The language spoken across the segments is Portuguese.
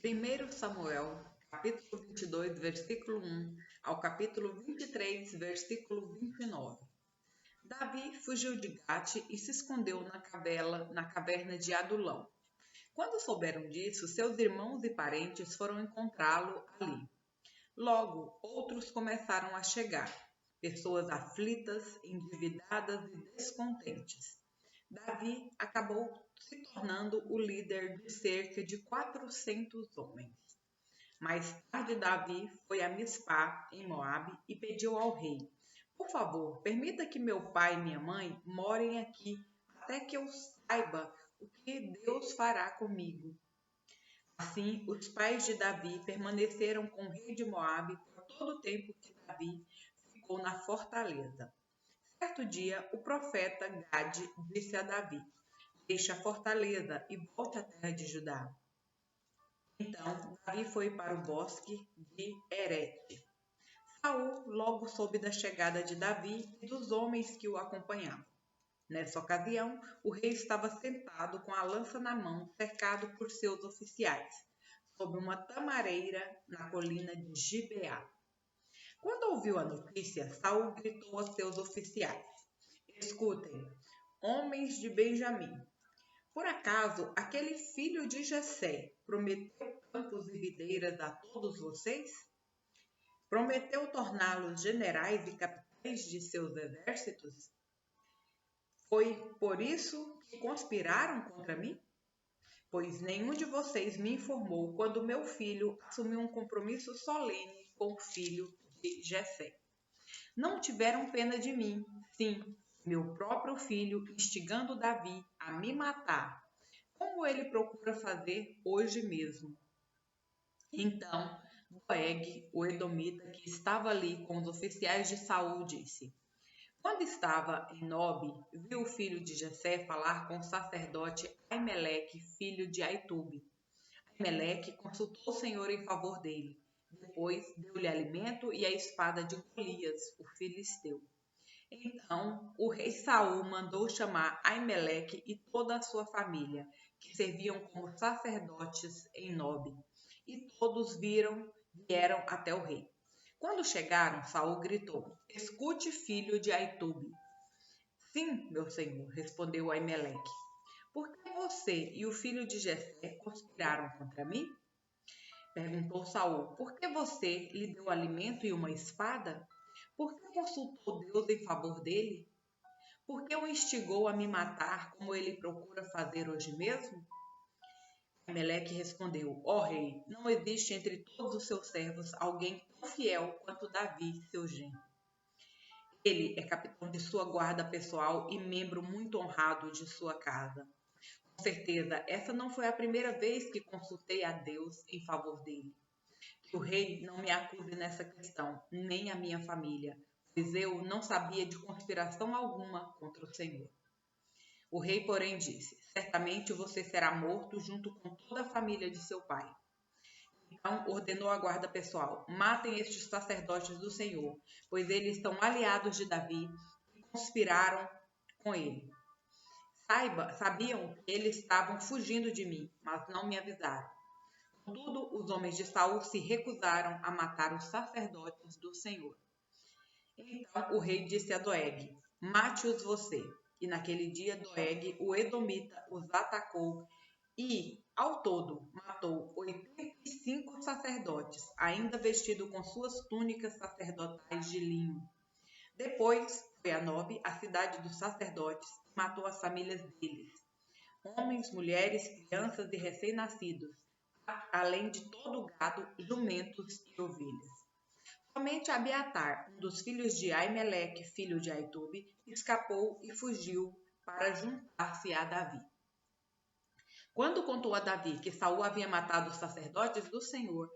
1 Samuel, capítulo 22, versículo 1 ao capítulo 23, versículo 29. Davi fugiu de Gate e se escondeu na caverna de Adulão. Quando souberam disso, seus irmãos e parentes foram encontrá-lo ali. Logo, outros começaram a chegar, pessoas aflitas, endividadas e descontentes. Davi acabou se tornando o líder de cerca de 400 homens. Mais tarde, Davi foi a Mispá, em Moabe, e pediu ao rei: por favor, permita que meu pai e minha mãe morem aqui até que eu saiba o que Deus fará comigo. Assim, os pais de Davi permaneceram com o rei de Moabe por todo o tempo que Davi ficou na fortaleza. Certo dia, o profeta Gade disse a Davi: deixe a fortaleza e volte à terra de Judá. Então, Davi foi para o bosque de Herete. Saul logo soube da chegada de Davi e dos homens que o acompanhavam. Nessa ocasião, o rei estava sentado com a lança na mão, cercado por seus oficiais, sob uma tamareira na colina de Gibeá. Quando ouviu a notícia, Saul gritou a seus oficiais: escutem, homens de Benjamim. Por acaso aquele filho de Jessé prometeu campos e videiras a todos vocês? Prometeu torná-los generais e capitães de seus exércitos? Foi por isso que conspiraram contra mim? Pois nenhum de vocês me informou quando meu filho assumiu um compromisso solene com o filho de Jessé. Não tiveram pena de mim, sim, meu próprio filho, instigando Davi a me matar, como ele procura fazer hoje mesmo. Então, Doeg, o edomita, que estava ali com os oficiais de Saul, disse: quando estava em Nobe, viu o filho de Jessé falar com o sacerdote Aimeleque, filho de Aitube. Aimeleque consultou o Senhor em favor dele. Depois deu-lhe alimento e a espada de Golias, o filisteu. Então o rei Saul mandou chamar Aimeleque e toda a sua família, que serviam como sacerdotes em Nobe, e todos vieram até o rei. Quando chegaram, Saul gritou: escute, filho de Aitube. Sim, meu senhor, respondeu Aimeleque. Por que você e o filho de Jessé conspiraram contra mim? Perguntou Saul. Por que você lhe deu alimento e uma espada? Por que consultou Deus em favor dele? Por que o instigou a me matar, como ele procura fazer hoje mesmo? Aimeleque respondeu: ó rei, não existe entre todos os seus servos alguém tão fiel quanto Davi, seu genro. Ele é capitão de sua guarda pessoal e membro muito honrado de sua casa. Com certeza, essa não foi a primeira vez que consultei a Deus em favor dele. Que o rei não me acuse nessa questão, nem a minha família, pois eu não sabia de conspiração alguma contra o Senhor. O rei, porém, disse: certamente você será morto junto com toda a família de seu pai. Então ordenou à guarda pessoal: matem estes sacerdotes do Senhor, pois eles estão aliados de Davi e conspiraram com ele. Sabiam que eles estavam fugindo de mim, mas não me avisaram. Contudo, os homens de Saul se recusaram a matar os sacerdotes do Senhor. Então o rei disse a Doeg: mate-os você. E naquele dia Doeg, o edomita, os atacou e, ao todo, matou 85 sacerdotes, ainda vestidos com suas túnicas sacerdotais de linho. Depois foi a Nobe, a cidade dos sacerdotes, e matou as famílias deles, homens, mulheres, crianças e recém-nascidos, além de todo o gado, jumentos e ovelhas. Somente Abiatar, um dos filhos de Aimeleque, filho de Aitube, escapou e fugiu para juntar-se a Davi. Quando contou a Davi que Saul havia matado os sacerdotes do Senhor,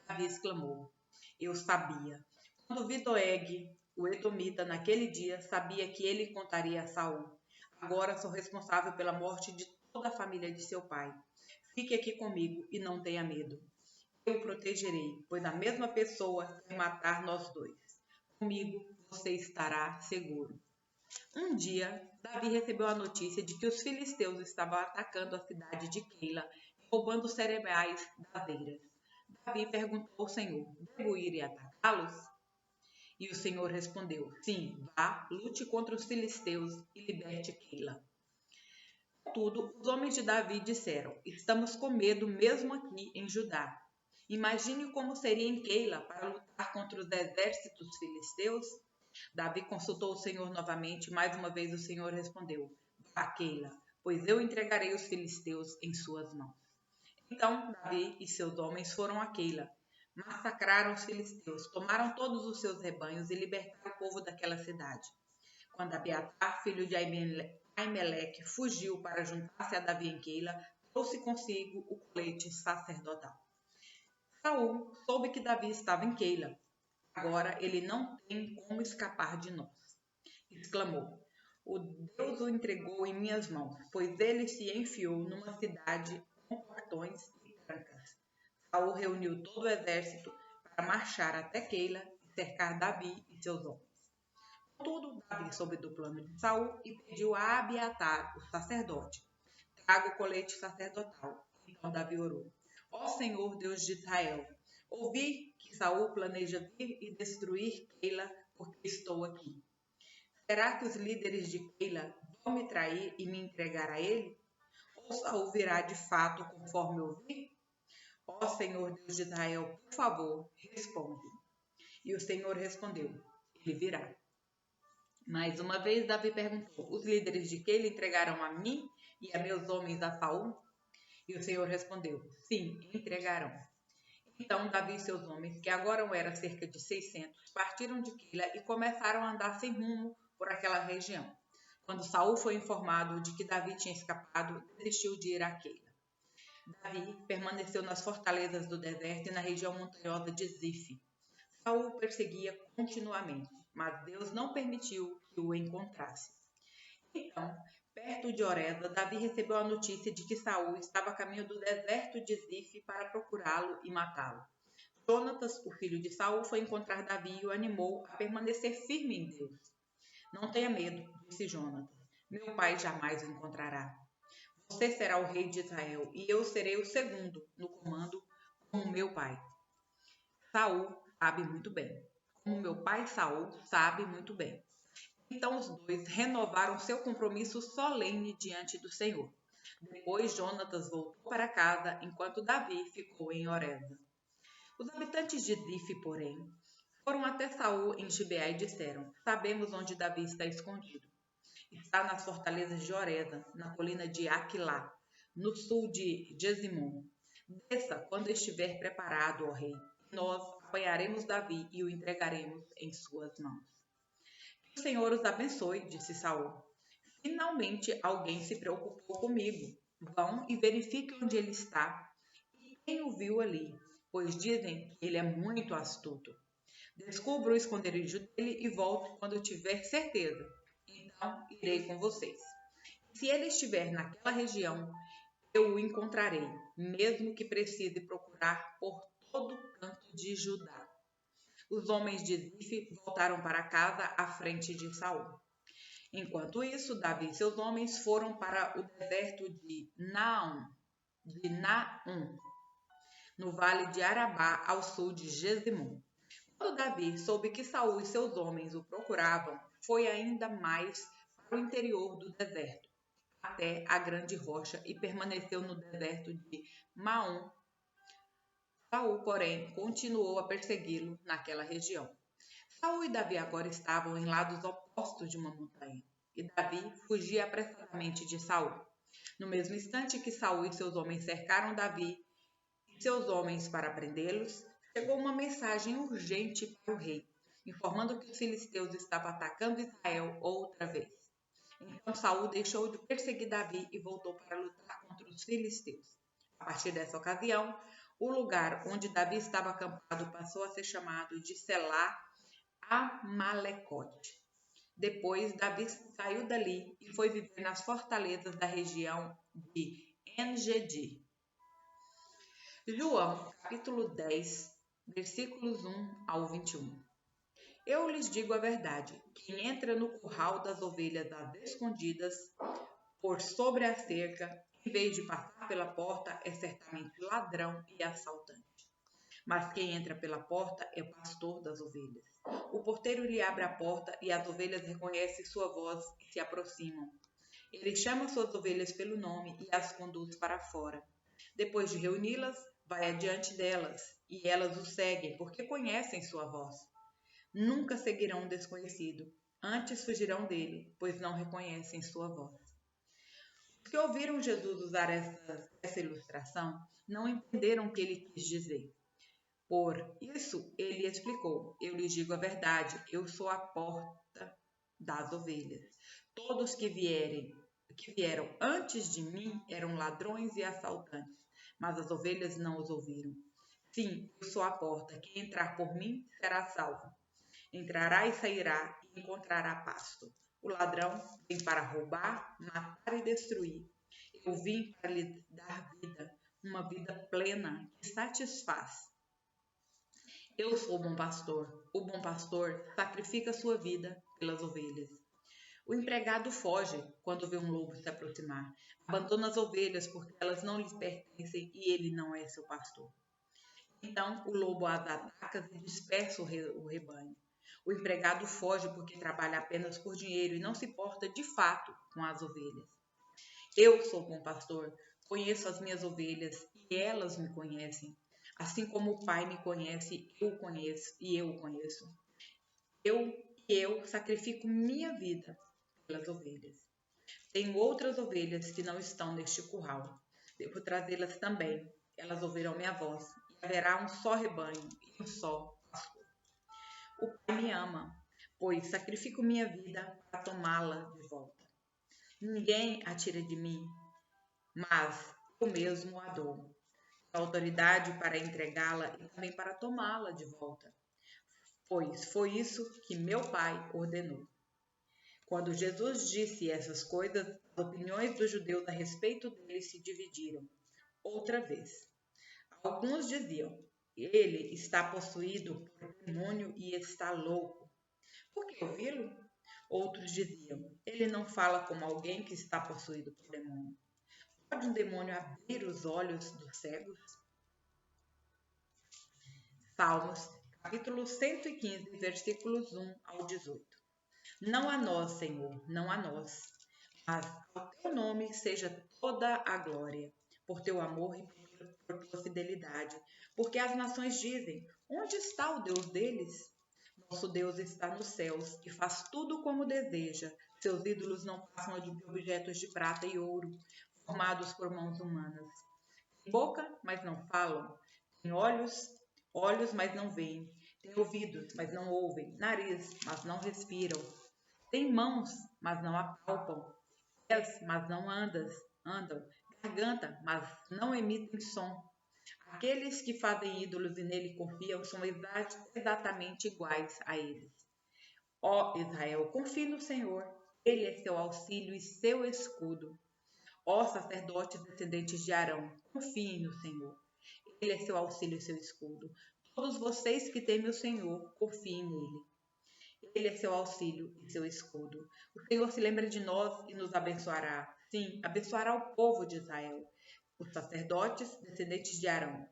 Davi exclamou: eu sabia. Quando vi Doeg, o edomita, naquele dia, sabia que ele contaria a Saul. Agora sou responsável pela morte de toda a família de seu pai. Fique aqui comigo e não tenha medo. Eu o protegerei, pois a mesma pessoa quer matar nós dois. Comigo você estará seguro. Um dia, Davi recebeu a notícia de que os filisteus estavam atacando a cidade de Keila, roubando os cereais das eiras. Davi perguntou ao Senhor: devo ir e atacá-los? E o Senhor respondeu: sim, vá, lute contra os filisteus e liberte Keila. Contudo, os homens de Davi disseram: estamos com medo mesmo aqui em Judá. Imagine como seria em Keila para lutar contra os exércitos filisteus. Davi consultou o Senhor novamente, e mais uma vez o Senhor respondeu: vá, Keila, pois eu entregarei os filisteus em suas mãos. Então Davi e seus homens foram a Keila, massacraram os filisteus, tomaram todos os seus rebanhos e libertaram o povo daquela cidade. Quando Abiatar, filho de Aimeleque, fugiu para juntar-se a Davi em Keila, trouxe consigo o colete sacerdotal. Saul soube que Davi estava em Keila. Agora ele não tem como escapar de nós. Exclamou: o Deus o entregou em minhas mãos, pois ele se enfiou numa cidade com portões e trancas. Saul reuniu todo o exército para marchar até Keila e cercar Davi e seus homens. Contudo, Davi soube do plano de Saul e pediu a Abiatar, o sacerdote: traga o colete sacerdotal. Então Davi orou: ó Senhor Deus de Israel, ouvi que Saul planeja vir e destruir Keila, porque estou aqui. Será que os líderes de Keila vão me trair e me entregar a ele? Ou Saul virá de fato conforme ouvi? Ó Senhor Deus de Israel, por favor, responde. E o Senhor respondeu: ele virá. Mais uma vez Davi perguntou: os líderes de Keila entregaram a mim e a meus homens a Saul? E o Senhor respondeu: sim, entregarão. Então Davi e seus homens, que agora eram cerca de 600, partiram de Keila e começaram a andar sem rumo por aquela região. Quando Saul foi informado de que Davi tinha escapado, desistiu de ir a Keila. Davi permaneceu nas fortalezas do deserto e na região montanhosa de Zif. Saul o perseguia continuamente, mas Deus não permitiu que o encontrasse. Então, perto de Oreza, Davi recebeu a notícia de que Saul estava a caminho do deserto de Zif para procurá-lo e matá-lo. Jonatas, o filho de Saul, foi encontrar Davi e o animou a permanecer firme em Deus. Não tenha medo, disse Jonatas. Meu pai jamais o encontrará. Você será o rei de Israel e eu serei o segundo no comando como meu pai. Saul sabe muito bem. Como meu pai Saul sabe muito bem. Então os dois renovaram seu compromisso solene diante do Senhor. Depois Jonatas voltou para casa, enquanto Davi ficou em Oreza. Os habitantes de Zif, porém, foram até Saul em Gibeá e disseram: sabemos onde Davi está escondido. Está nas fortalezas de Oreza, na colina de Aquilá, no sul de Jesimon. Desça quando estiver preparado, ó rei, e nós apanharemos Davi e o entregaremos em suas mãos. Que o Senhor os abençoe, disse Saul. Finalmente alguém se preocupou comigo. Vão e verifiquem onde ele está e quem o viu ali, pois dizem que ele é muito astuto. Descubro o esconderijo dele e volto quando tiver certeza. Então irei com vocês. Se ele estiver naquela região, eu o encontrarei, mesmo que precise procurar por todo canto de Judá. Os homens de Zif voltaram para casa à frente de Saul. Enquanto isso, Davi e seus homens foram para o deserto de Naum, no vale de Arabá, ao sul de Jesimon. Quando Davi soube que Saul e seus homens o procuravam, foi ainda mais para o interior do deserto, até a grande rocha, e permaneceu no deserto de Maom. Saul, porém, continuou a persegui-lo naquela região. Saul e Davi agora estavam em lados opostos de uma montanha, e Davi fugia apressadamente de Saul. No mesmo instante que Saul e seus homens cercaram Davi e seus homens para prendê-los, chegou uma mensagem urgente para o rei, informando que os filisteus estavam atacando Israel outra vez. Então Saul deixou de perseguir Davi e voltou para lutar contra os filisteus. A partir dessa ocasião, o lugar onde Davi estava acampado passou a ser chamado de Selá Amalecote. Depois, Davi saiu dali e foi viver nas fortalezas da região de En-Gedi. João, capítulo 10, versículos 1 ao 21. Eu lhes digo a verdade: quem entra no curral das ovelhas às escondidas, por sobre a cerca, em vez de passar pela porta é certamente ladrão e assaltante. Mas quem entra pela porta é o pastor das ovelhas. O porteiro lhe abre a porta e as ovelhas reconhecem sua voz e se aproximam. Ele chama suas ovelhas pelo nome e as conduz para fora. Depois de reuni-las, vai adiante delas, e elas o seguem, porque conhecem sua voz. Nunca seguirão um desconhecido, antes fugirão dele, pois não reconhecem sua voz. Os que ouviram Jesus usar essa ilustração não entenderam o que ele quis dizer. Por isso, ele explicou: eu lhes digo a verdade, eu sou a porta das ovelhas. Todos que vieram antes de mim eram ladrões e assaltantes, mas as ovelhas não os ouviram. Sim, eu sou a porta. Quem entrar por mim será salvo. Entrará e sairá e encontrará pasto. O ladrão vem para roubar, matar e destruir. Eu vim para lhe dar vida, uma vida plena que satisfaz. Eu sou o bom pastor. O bom pastor sacrifica sua vida pelas ovelhas. O empregado foge quando vê um lobo se aproximar. Abandona as ovelhas porque elas não lhe pertencem e ele não é seu pastor. Então o lobo as ataca e dispersa o rebanho. O empregado foge porque trabalha apenas por dinheiro e não se porta de fato com as ovelhas. Eu sou o bom pastor, conheço as minhas ovelhas e elas me conhecem. Assim como o Pai me conhece, eu conheço e eu o conheço. Eu sacrifico minha vida pelas ovelhas. Tenho outras ovelhas que não estão neste curral. Devo trazê-las também. Elas ouvirão minha voz. E haverá um só rebanho e um só pastor. O Pai me ama, pois sacrifico minha vida para tomá-la de volta. Ninguém a tira de mim, mas eu mesmo a dou. A autoridade para entregá-la e também para tomá-la de volta, pois foi isso que meu Pai ordenou. Quando Jesus disse essas coisas, as opiniões dos judeus a respeito dele se dividiram. Outra vez, alguns diziam: ele está possuído por demônio e está louco. Por que ouvi-lo? Outros diziam: ele não fala como alguém que está possuído por demônio. Pode um demônio abrir os olhos dos cegos? Salmos, capítulo 115, versículos 1 ao 18. Não a nós, Senhor, não a nós, mas ao teu nome seja toda a glória, por teu amor e por tua fidelidade. Porque as nações dizem: onde está o Deus deles? Nosso Deus está nos céus e faz tudo como deseja. Seus ídolos não passam de objetos de prata e ouro, formados por mãos humanas. Tem boca, mas não falam. Tem olhos, mas não veem. Tem ouvidos, mas não ouvem. Nariz, mas não respiram. Tem mãos, mas não apalpam. Pés, mas não andam. Garganta, mas não emitem som. Aqueles que fazem ídolos e nele confiam são exatamente iguais a eles. Ó Israel, confie no Senhor. Ele é seu auxílio e seu escudo. Ó sacerdotes descendentes de Arão, confiem no Senhor. Ele é seu auxílio e seu escudo. Todos vocês que temem o Senhor, confiem nele. Ele é seu auxílio e seu escudo. O Senhor se lembra de nós e nos abençoará. Sim, abençoará o povo de Israel, os sacerdotes descendentes de Arão.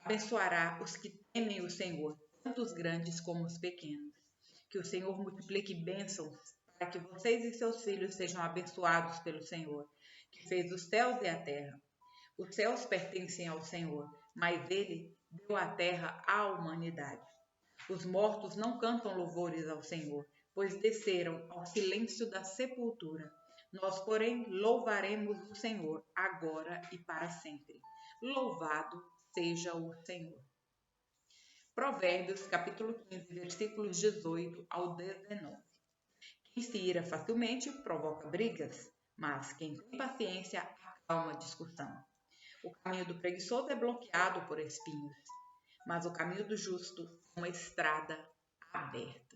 Abençoará os que temem o Senhor, tanto os grandes como os pequenos. Que o Senhor multiplique bênçãos para que vocês e seus filhos sejam abençoados pelo Senhor, que fez os céus e a terra. Os céus pertencem ao Senhor, mas ele deu a terra à humanidade. Os mortos não cantam louvores ao Senhor, pois desceram ao silêncio da sepultura. Nós, porém, louvaremos o Senhor agora e para sempre. Louvado seja o Senhor. Provérbios, capítulo 15, versículos 18 ao 19. Quem se ira facilmente provoca brigas, mas quem tem paciência acalma a discussão. O caminho do preguiçoso é bloqueado por espinhos, mas o caminho do justo é uma estrada aberta.